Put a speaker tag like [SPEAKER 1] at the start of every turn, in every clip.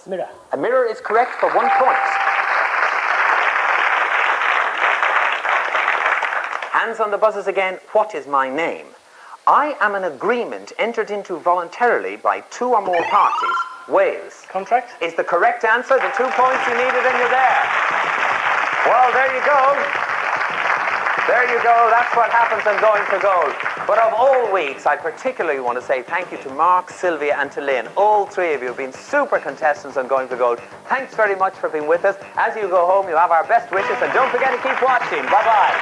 [SPEAKER 1] Mirror.
[SPEAKER 2] A mirror is correct for 1 point. Hands on the buzzers again. What is my name? I am an agreement entered into voluntarily by 2 or more parties. Wales.
[SPEAKER 1] Contract.
[SPEAKER 2] Is the correct answer. The 2 points you needed, and you're there. Well, there you go. There you go. That's what happens on Going for Gold. But of all weeks, I particularly want to say thank you to Mark, Sylvia, and to Lynn. All 3 of you have been super contestants on Going for Gold. Thanks very much for being with us. As you go home, you have our best wishes, and don't forget to keep watching. Bye-bye.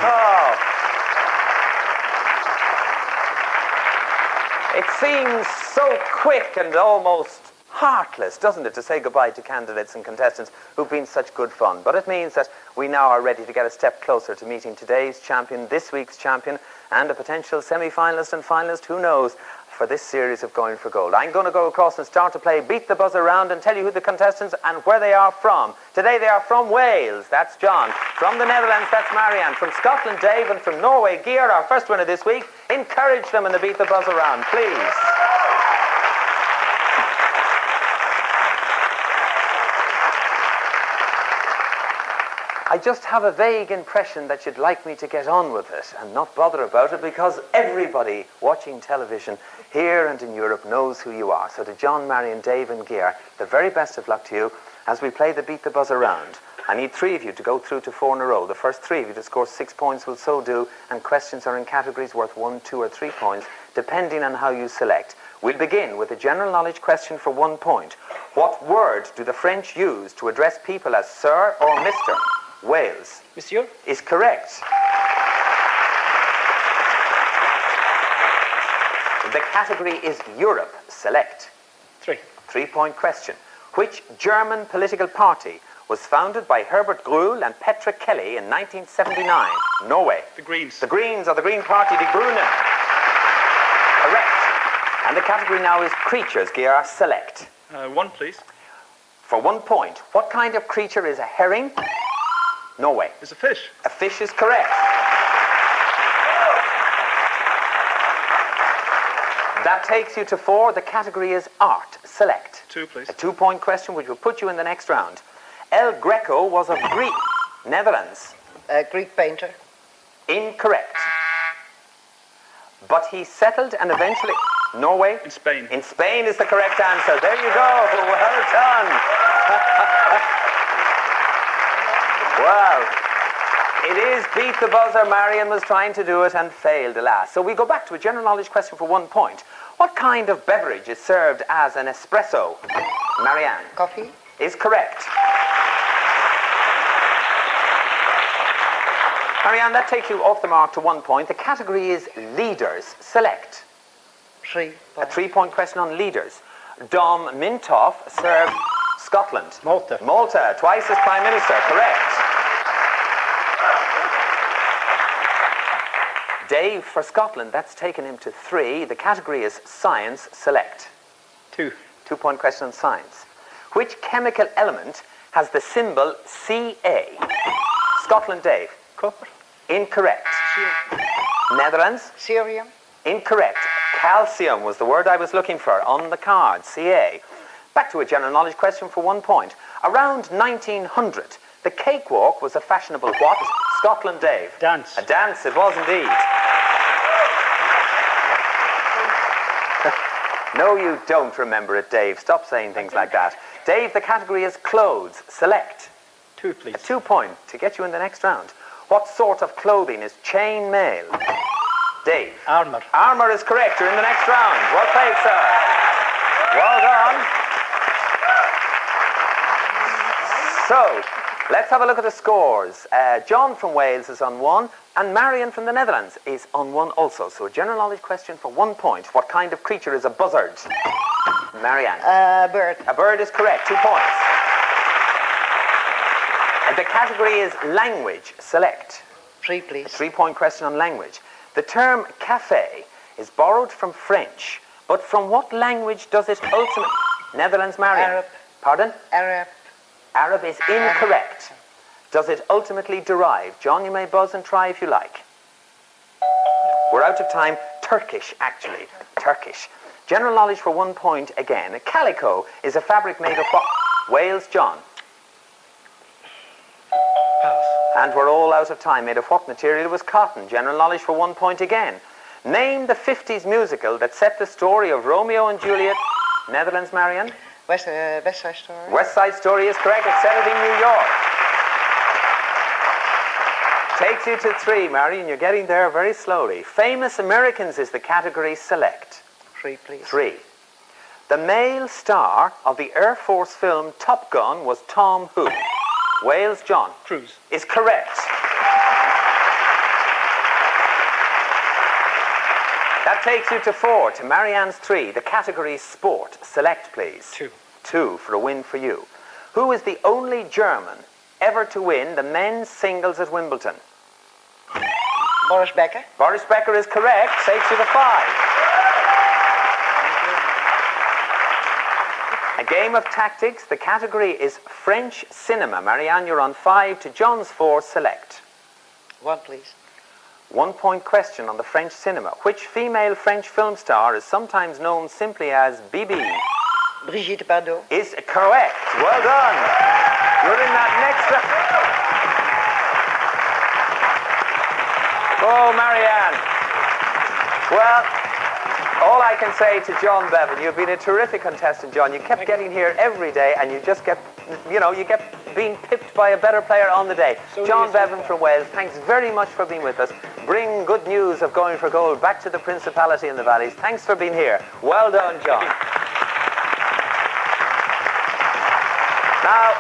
[SPEAKER 2] Oh. It seems so quick and almost heartless, doesn't it, to say goodbye to candidates and contestants who've been such good fun. But it means that we now are ready to get a step closer to meeting today's champion, this week's champion, and a potential semi-finalist and finalist, who knows, for this series of Going for Gold. I'm going to go across and start to play Beat the Buzzer round and tell you who the contestants and where they are from. Today they are from Wales, that's John. From the Netherlands, that's Marianne. From Scotland, Dave. And from Norway, Gear, our first winner this week. Encourage them in the Beat the Buzzer round, please. I just have a vague impression that you'd like me to get on with it and not bother about it, because everybody watching television here and in Europe knows who you are. So to John, Marion, Dave and Gear, the very best of luck to you as we play the Beat the Buzzer round. I need 3 of you to go through to 4 in a row. The first 3 of you to score 6 points will so do, and questions are in categories worth 1, 2 or 3 points, depending on how you select. We'll begin with a general knowledge question for 1 point. What word do the French use to address people as Sir or Mr.? Wales.
[SPEAKER 1] Monsieur.
[SPEAKER 2] Is correct. The category is Europe. Select.
[SPEAKER 1] 3.
[SPEAKER 2] 3-point question. Which German political party was founded by Herbert Gröhl and Petra Kelly in 1979? Norway.
[SPEAKER 1] The Greens.
[SPEAKER 2] The Greens, or the Green Party, Die Grünen. Correct. And the category now is creatures. Gear, select.
[SPEAKER 1] 1, please.
[SPEAKER 2] For 1 point. What kind of creature is a herring? Norway.
[SPEAKER 1] It's a fish.
[SPEAKER 2] A fish is correct. That takes you to 4. The category is art. Select.
[SPEAKER 1] 2, please.
[SPEAKER 2] A 2-point question which will put you in the next round. El Greco was of Greek. Netherlands.
[SPEAKER 3] Greek painter.
[SPEAKER 2] Incorrect. But he settled and eventually... Norway?
[SPEAKER 1] In Spain.
[SPEAKER 2] In Spain is the correct answer. There you go. Well done. Well, it is Beat the Buzzer. Marion was trying to do it and failed, alas. So we go back to a general knowledge question for 1 point. What kind of beverage is served as an espresso? Marianne.
[SPEAKER 3] Coffee.
[SPEAKER 2] Is correct. Marianne, that takes you off the mark to 1 point. The category is leaders. Select.
[SPEAKER 3] 3.
[SPEAKER 2] A 3-point question on leaders. Dom Mintoff served Scotland.
[SPEAKER 1] Malta.
[SPEAKER 2] Malta, twice as Prime Minister. Correct. Dave for Scotland, that's taken him to 3. The category is science. Select.
[SPEAKER 1] 2.
[SPEAKER 2] 2-point question on science. Which chemical element has the symbol Ca? Scotland, Dave.
[SPEAKER 1] Copper.
[SPEAKER 2] Incorrect. Netherlands.
[SPEAKER 3] Cerium.
[SPEAKER 2] Incorrect. Calcium was the word I was looking for on the card. Ca. Back to a general knowledge question for 1 point. Around 1900, the cakewalk was a fashionable what? Scotland, Dave.
[SPEAKER 1] Dance.
[SPEAKER 2] A dance, it was indeed. No, you don't remember it, Dave. Stop saying things like that. Dave, the category is clothes. Select.
[SPEAKER 1] 2, please.
[SPEAKER 2] A 2-point to get you in the next round. What sort of clothing is chain mail? Dave.
[SPEAKER 1] Armour.
[SPEAKER 2] Armour is correct. You're in the next round. Well played, sir. Well done. So, let's have a look at the scores. John from Wales is on 1, and Marion from the Netherlands is on 1 also. So a general knowledge question for 1 point. What kind of creature is a buzzard? Marianne.
[SPEAKER 3] Bird.
[SPEAKER 2] A bird is correct. 2 points. The category is language. Select.
[SPEAKER 3] 3,
[SPEAKER 2] A
[SPEAKER 3] please.
[SPEAKER 2] 3-point question on language. The term café is borrowed from French, but from what language does it ultimately... Netherlands, Marion.
[SPEAKER 3] Arab.
[SPEAKER 2] Pardon?
[SPEAKER 3] Arab.
[SPEAKER 2] Arab is incorrect. Does it ultimately derive? John, you may buzz and try if you like. We're out of time. Turkish, actually. Turkish. General knowledge for 1 point again. A calico is a fabric made of what? Wales, John.
[SPEAKER 1] Pass.
[SPEAKER 2] And we're all out of time. Made of what material? It was cotton. General knowledge for 1 point again. Name the 50s musical that set the story of Romeo and Juliet. Netherlands, Marion?
[SPEAKER 3] West Side Story.
[SPEAKER 2] West Side Story is correct. It's set it in New York. Takes you to 3, Marion. You're getting there very slowly. Famous Americans is the category. Select.
[SPEAKER 3] 3, please.
[SPEAKER 2] 3. The male star of the Air Force film Top Gun was Tom who? Wales, John.
[SPEAKER 1] Cruise.
[SPEAKER 2] Is correct. That takes you to 4, to Marianne's 3. The category is sport. Select, please.
[SPEAKER 1] 2.
[SPEAKER 2] 2 for a win for you. Who is the only German ever to win the men's singles at Wimbledon?
[SPEAKER 3] Boris Becker.
[SPEAKER 2] Boris Becker is correct. Takes you to 5. A game of tactics. The category is French cinema. Marianne, you're on 5 to John's 4. Select.
[SPEAKER 3] 1, please.
[SPEAKER 2] 1 point question on the French cinema. Which female French film star is sometimes known simply as Bibi?
[SPEAKER 3] Brigitte Bardot.
[SPEAKER 2] Is correct. Well done. You're in that next round. Oh, Marianne. Well, all I can say to John Bevan, you've been a terrific contestant, John. You kept getting here every day, and you just get, you get being pipped by a better player on the day. John Bevan from Wales, thanks very much for being with us. Bring good news of going for gold back to the Principality in the Valleys. Thanks for being here. Well done, John. Now,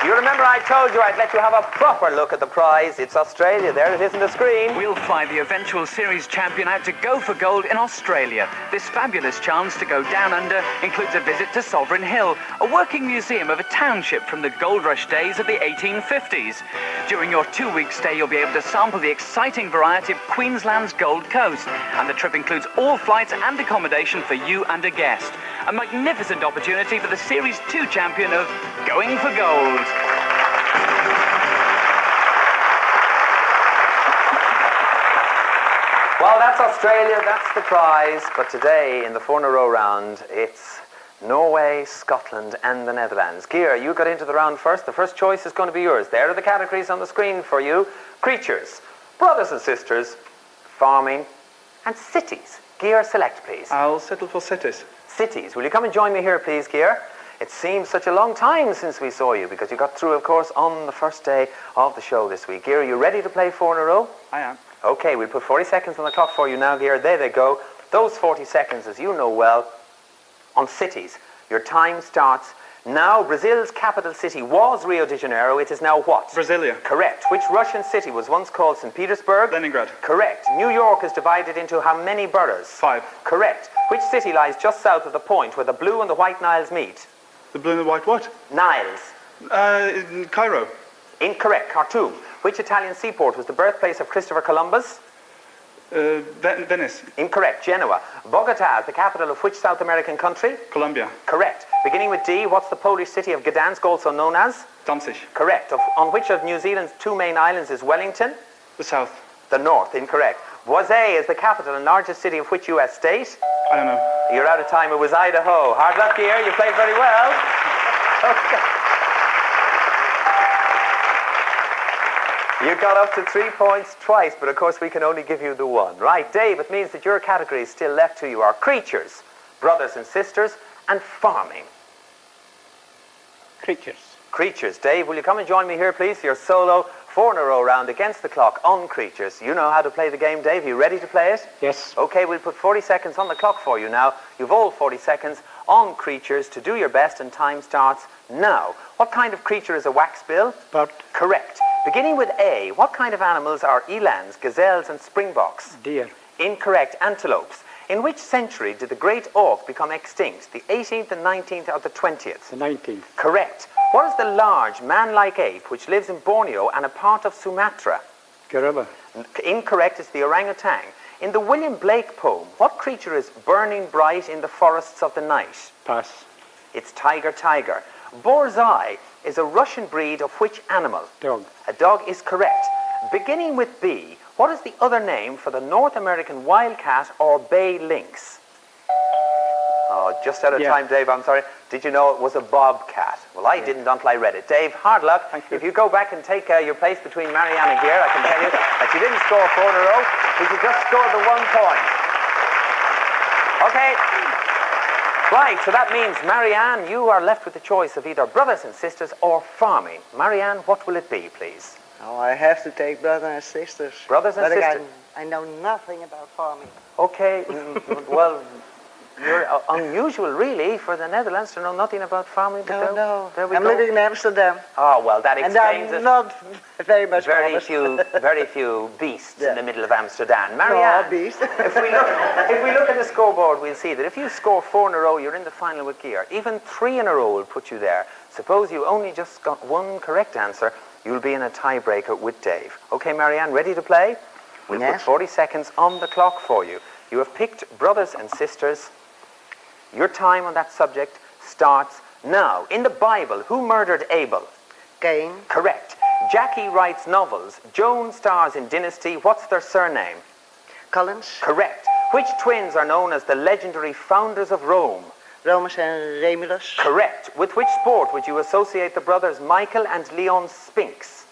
[SPEAKER 2] you remember I told you I'd let you have a proper look at the prize. It's Australia. There it is on the screen.
[SPEAKER 4] We'll fly the eventual series champion out to go for gold in Australia. This fabulous chance to go down under includes a visit to Sovereign Hill, a working museum of a township from the gold rush days of the 1850s. During your 2-week stay, you'll be able to sample the exciting variety of Queensland's Gold Coast. And the trip includes all flights and accommodation for you and a guest. A magnificent opportunity for the Series 2 champion of Going for Gold.
[SPEAKER 2] Well, that's Australia, that's the prize. But today, in the 4-in-a-row round, it's Norway, Scotland, and the Netherlands. Gear, you got into the round first. The first choice is going to be yours. There are the categories on the screen for you. Creatures, brothers and sisters, farming, and cities. Gear, select, please.
[SPEAKER 1] I'll settle for cities.
[SPEAKER 2] Cities. Will you come and join me here, please, Gear? It seems such a long time since we saw you, because you got through, of course, on the first day of the show this week. Gear, are you ready to play 4 in a row?
[SPEAKER 1] I am.
[SPEAKER 2] Okay, we'll put 40 seconds on the clock for you now, Gear. There they go. Those 40 seconds, as you know well, on cities. Your time starts now. Brazil's capital city was Rio de Janeiro. It is now what?
[SPEAKER 1] Brasilia.
[SPEAKER 2] Correct. Which Russian city was once called St. Petersburg?
[SPEAKER 1] Leningrad.
[SPEAKER 2] Correct. New York is divided into how many boroughs?
[SPEAKER 1] 5.
[SPEAKER 2] Correct. Which city lies just south of the point where the Blue and the White Niles meet?
[SPEAKER 1] The blue and the white what?
[SPEAKER 2] Niles.
[SPEAKER 1] In Cairo.
[SPEAKER 2] Incorrect. Khartoum. Which Italian seaport was the birthplace of Christopher Columbus?
[SPEAKER 1] Venice.
[SPEAKER 2] Incorrect. Genoa. Bogota is the capital of which South American country?
[SPEAKER 1] Colombia.
[SPEAKER 2] Correct. Beginning with D, what's the Polish city of Gdansk, also known as?
[SPEAKER 1] Danzig.
[SPEAKER 2] Correct. On which of New Zealand's 2 main islands is Wellington?
[SPEAKER 1] The south.
[SPEAKER 2] The north. Incorrect. Boise is the capital and largest city of which US state?
[SPEAKER 1] I don't know.
[SPEAKER 2] You're out of time. It was Idaho. Hard luck here. You played very well. Okay. You got up to 3 points twice, but of course we can only give you the 1. Right, Dave, it means that your categories still left to you are creatures, brothers and sisters, and farming.
[SPEAKER 1] Creatures.
[SPEAKER 2] Creatures. Dave, will you come and join me here, please, for your solo 4-in-a-row round against the clock on creatures. You know how to play the game, Dave. You ready to play it?
[SPEAKER 1] Yes.
[SPEAKER 2] Okay, we'll put 40 seconds on the clock for you now. You've all 40 seconds on creatures to do your best, and time starts now. What kind of creature is a waxbill?
[SPEAKER 1] Bird.
[SPEAKER 2] Correct. Beginning with A, what kind of animals are elands, gazelles, and springboks?
[SPEAKER 1] Deer.
[SPEAKER 2] Incorrect. Antelopes. In which century did the great auk become extinct? The 18th, the 19th, or the 20th?
[SPEAKER 1] The 19th.
[SPEAKER 2] Correct. What is the large, man-like ape which lives in Borneo and a part of Sumatra?
[SPEAKER 1] Gorilla.
[SPEAKER 2] Incorrect. It's the orangutan. In the William Blake poem, what creature is burning bright in the forests of the night?
[SPEAKER 1] Pass.
[SPEAKER 2] It's tiger. Borzoi is a Russian breed of which animal?
[SPEAKER 1] Dog.
[SPEAKER 2] A dog is correct. Beginning with B, what is the other name for the North American wildcat or bay lynx? Oh, just out of
[SPEAKER 1] Yeah.
[SPEAKER 2] time, Dave, I'm sorry. Did you know it was a bobcat? Well, I didn't until I read it. Dave, hard luck.
[SPEAKER 1] Thank you.
[SPEAKER 2] If you go back and take your place between Marianne and Gear, I can tell you that you didn't score 4 in a row, but you just scored the 1 point. Okay. Right, so that means, Marianne, you are left with the choice of either brothers and sisters or farming. Marianne, what will it be, please?
[SPEAKER 3] Oh, I have to take brothers and sisters.
[SPEAKER 2] Brothers and
[SPEAKER 3] but
[SPEAKER 2] sisters.
[SPEAKER 3] I know nothing about farming.
[SPEAKER 2] Okay, well, you're unusual, really, for the Netherlands to know nothing about farming. But there we
[SPEAKER 3] I'm
[SPEAKER 2] go.
[SPEAKER 3] living in Amsterdam.
[SPEAKER 2] Oh, well, that
[SPEAKER 3] And
[SPEAKER 2] explains
[SPEAKER 3] I'm
[SPEAKER 2] it.
[SPEAKER 3] not very much
[SPEAKER 2] Very
[SPEAKER 3] bothered.
[SPEAKER 2] few beasts in
[SPEAKER 3] Yeah.
[SPEAKER 2] the middle of Amsterdam. Marianne,
[SPEAKER 3] No, beast.
[SPEAKER 2] if we look at the scoreboard, we'll see that if you score 4 in a row, you're in the final with Gear. Even 3 in a row will put you there. Suppose you only just got 1 correct answer, you'll be in a tiebreaker with Dave. Okay, Marianne, ready to play? We'll put
[SPEAKER 3] Yes.
[SPEAKER 2] 40 seconds on the clock for you. You have picked brothers and sisters. Your time on that subject starts now. In the Bible, who murdered Abel?
[SPEAKER 3] Cain,
[SPEAKER 2] Correct. Jackie writes novels. Joan stars in Dynasty. What's their surname?
[SPEAKER 3] Collins,
[SPEAKER 2] Correct. Which twins are known as the legendary founders of Rome?
[SPEAKER 3] Romus and Remulus,
[SPEAKER 2] Correct. With which sport would you associate the brothers Michael and Leon Spinks?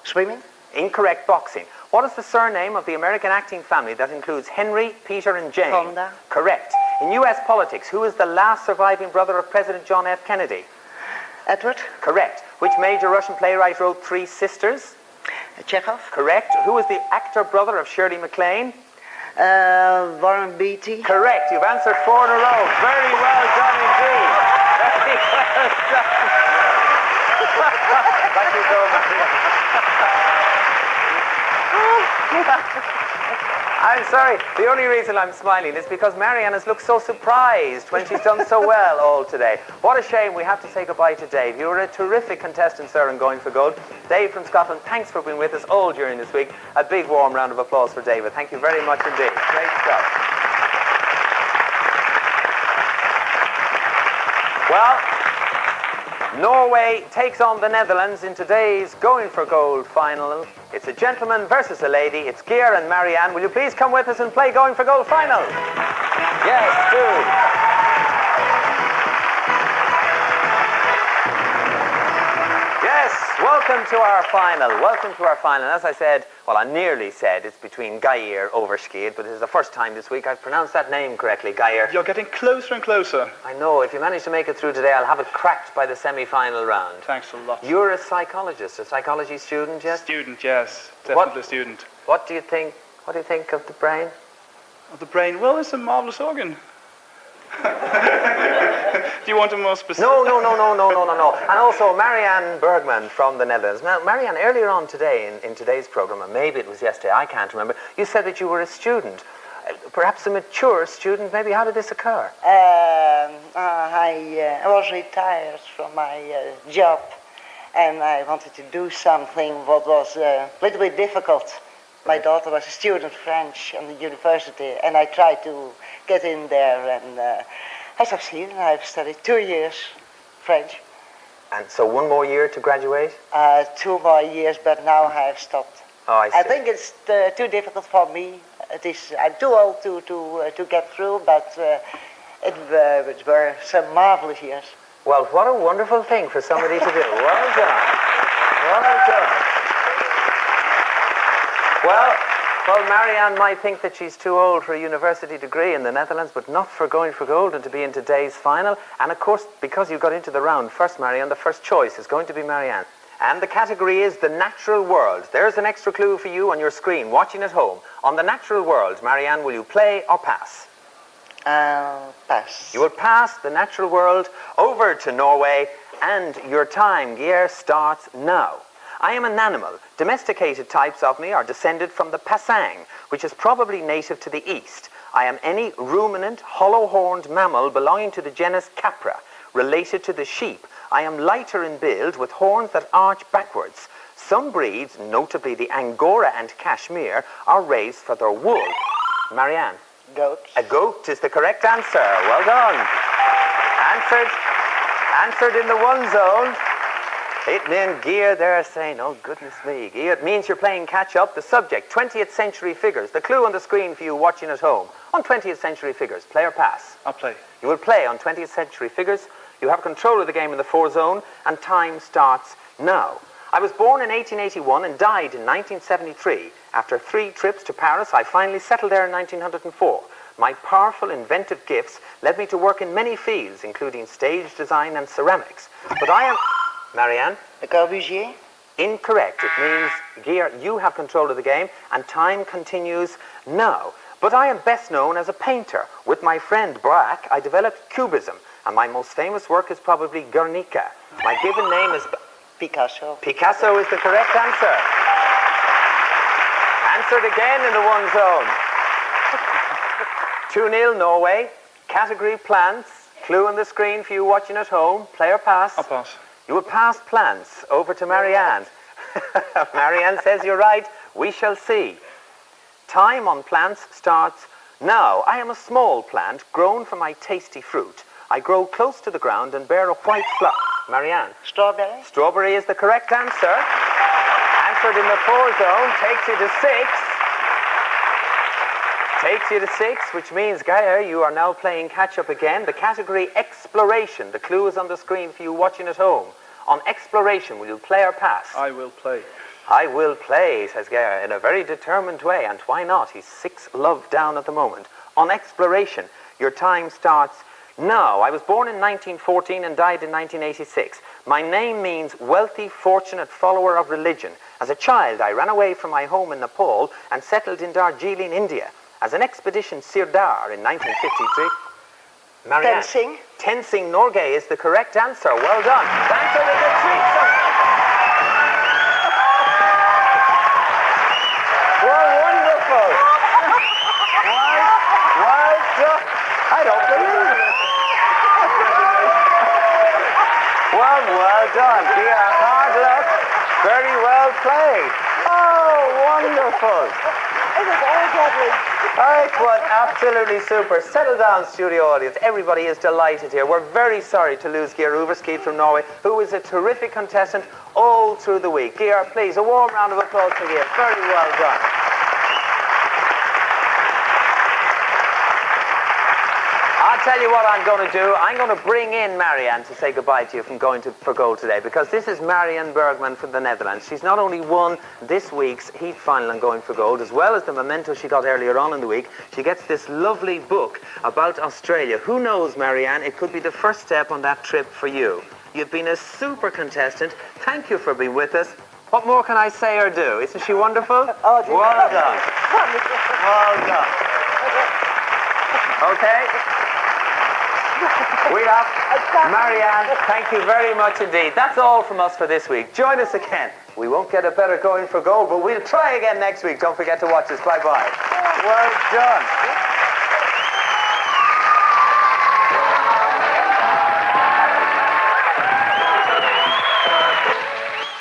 [SPEAKER 3] swimming,
[SPEAKER 2] Incorrect. Boxing. What is the surname of the American acting family that includes Henry, Peter, and Jane?
[SPEAKER 3] Fonda.
[SPEAKER 2] Correct. In U.S. politics, who is the last surviving brother of President John F. Kennedy?
[SPEAKER 3] Edward,
[SPEAKER 2] Correct. Which major Russian playwright wrote Three Sisters?
[SPEAKER 3] Chekhov,
[SPEAKER 2] Correct. Who is the actor brother of Shirley MacLaine?
[SPEAKER 3] Warren Beatty.
[SPEAKER 2] Correct. You've answered 4 in a row. Very well done indeed. Very well done. Back you go, I'm sorry. The only reason I'm smiling is because Marianne has looked so surprised when she's done so well all today. What a shame we have to say goodbye to Dave. You were a terrific contestant, sir, in Going for Gold. Dave from Scotland, thanks for being with us all during this week. A big warm round of applause for David. Thank you very much indeed. Great stuff. Well, Norway takes on the Netherlands in today's Going for Gold final. It's a gentleman versus a lady. It's Gear and Marianne. Will you please come with us and play Going for Gold final? Yes, do. Yes, welcome to our final. Welcome to our final. As I said, well, I nearly said it's between Geir Overskeed, but this is the first time this week I've pronounced that name correctly, Geir.
[SPEAKER 1] You're getting closer and closer.
[SPEAKER 2] I know. If you manage to make it through today, I'll have it cracked by the semi-final round.
[SPEAKER 1] Thanks a lot.
[SPEAKER 2] You're a psychologist, a psychology student, yes?
[SPEAKER 1] Student, yes. Definitely a student.
[SPEAKER 2] What do you think? What do you think of the brain?
[SPEAKER 1] Of the brain, well, it's a marvelous organ. Do you want a more specific?
[SPEAKER 2] No. And also, Marianne Bergman from the Netherlands. Now, Marianne, earlier on today, in today's program, or maybe it was yesterday, I can't remember, you said that you were a student. Perhaps a mature student. Maybe how did this occur?
[SPEAKER 3] I was retired from my job, and I wanted to do something what was a little bit difficult. My daughter was a student French on the university, and I tried to get in there, and I succeeded. I've studied 2 years French.
[SPEAKER 2] And so 1 more year to graduate?
[SPEAKER 3] 2 more years, but now I have stopped.
[SPEAKER 2] Oh, I see.
[SPEAKER 3] I think it's too difficult for me. I'm too old to get through, but it were some marvelous years.
[SPEAKER 2] Well, what a wonderful thing for somebody to do. Well done. Well done. Well, Marianne might think that she's too old for a university degree in the Netherlands, but not for Going for Gold and to be in today's final. And of course, because you got into the round first, Marianne, the first choice is going to be Marianne. And the category is the natural world. There's an extra clue for you on your screen, watching at home. On the natural world, Marianne, will you play or pass?
[SPEAKER 3] Pass.
[SPEAKER 2] You will pass the natural world over to Norway, and your time, Gear, starts now. I am an animal. Domesticated types of me are descended from the pasang, which is probably native to the east. I am any ruminant, hollow-horned mammal belonging to the genus Capra, related to the sheep. I am lighter in build, with horns that arch backwards. Some breeds, notably the Angora and Kashmir, are raised for their wool. Marianne.
[SPEAKER 3] Goat.
[SPEAKER 2] A goat is the correct answer. Well done. Answered in the one zone. It means gear, they're saying, oh goodness me. Gear, it means you're playing catch up. The subject, 20th century figures. The clue on the screen for you watching at home. On 20th century figures, play or pass?
[SPEAKER 1] I'll play.
[SPEAKER 2] You will play on 20th century figures. You have control of the game in the 4 zone, and time starts now. I was born in 1881 and died in 1973. After 3 trips to Paris, I finally settled there in 1904. My powerful inventive gifts led me to work in many fields, including stage design and ceramics. But I am... Marianne?
[SPEAKER 3] Le Corbusier?
[SPEAKER 2] Incorrect. It means, Gear, you have control of the game, and time continues now. But I am best known as a painter. With my friend Braque, I developed Cubism, and my most famous work is probably Guernica. My given name is...
[SPEAKER 3] Picasso.
[SPEAKER 2] Picasso is the correct answer. Answered again in the 1 zone. 2-0 Norway. Category plants. Clue on the screen for you watching at home. Play or pass?
[SPEAKER 1] I'll pass.
[SPEAKER 2] You will pass plants. Over to Marianne. Marianne says you're right. We shall see. Time on plants starts now. I am a small plant grown from my tasty fruit. I grow close to the ground and bear a white flower. Marianne.
[SPEAKER 3] Strawberry?
[SPEAKER 2] Strawberry is the correct answer. Answered in the 4 zone takes you to 6. Takes you to 6, which means, Gaia, you are now playing catch-up again. The category exploration. The clue is on the screen for you watching at home. On exploration, will you play or pass?
[SPEAKER 1] I will play.
[SPEAKER 2] I will play, says Gaia, in a very determined way. And why not? He's 6 love down at the moment. On exploration, your time starts now. I was born in 1914 and died in 1986. My name means wealthy, fortunate follower of religion. As a child, I ran away from my home in Nepal and settled in Darjeeling, India. As an expedition Sirdar in 1953. Marianne.
[SPEAKER 3] Tenzing?
[SPEAKER 2] Tenzing Norgay is the correct answer. Well done. Answer is a treat. Well, wonderful. Well done. I don't believe it. Well done. Dear, hard luck. Very well played. Oh, wonderful.
[SPEAKER 3] It was all gathering.
[SPEAKER 2] It was absolutely super. Settle down, studio audience. Everybody is delighted here. We're very sorry to lose Geir Uverskid from Norway, who is a terrific contestant all through the week. Geir, please, a warm round of applause for Geir. Very well done. I'll tell you what I'm going to do. I'm going to bring in Marianne to say goodbye to you from Going for Gold today, because this is Marianne Bergman from the Netherlands. She's not only won this week's heat final on Going for Gold, as well as the memento she got earlier on in the week, she gets this lovely book about Australia. Who knows, Marianne, it could be the first step on that trip for you. You've been a super contestant. Thank you for being with us. What more can I say or do? Isn't she wonderful?
[SPEAKER 3] Oh, dear.
[SPEAKER 2] Well done. Well done. Okay. We have Marianne, thank you very much indeed. That's all from us for this week. Join us again. We won't get a better Going for Gold, but we'll try again next week. Don't forget to watch us. Bye-bye. Well done.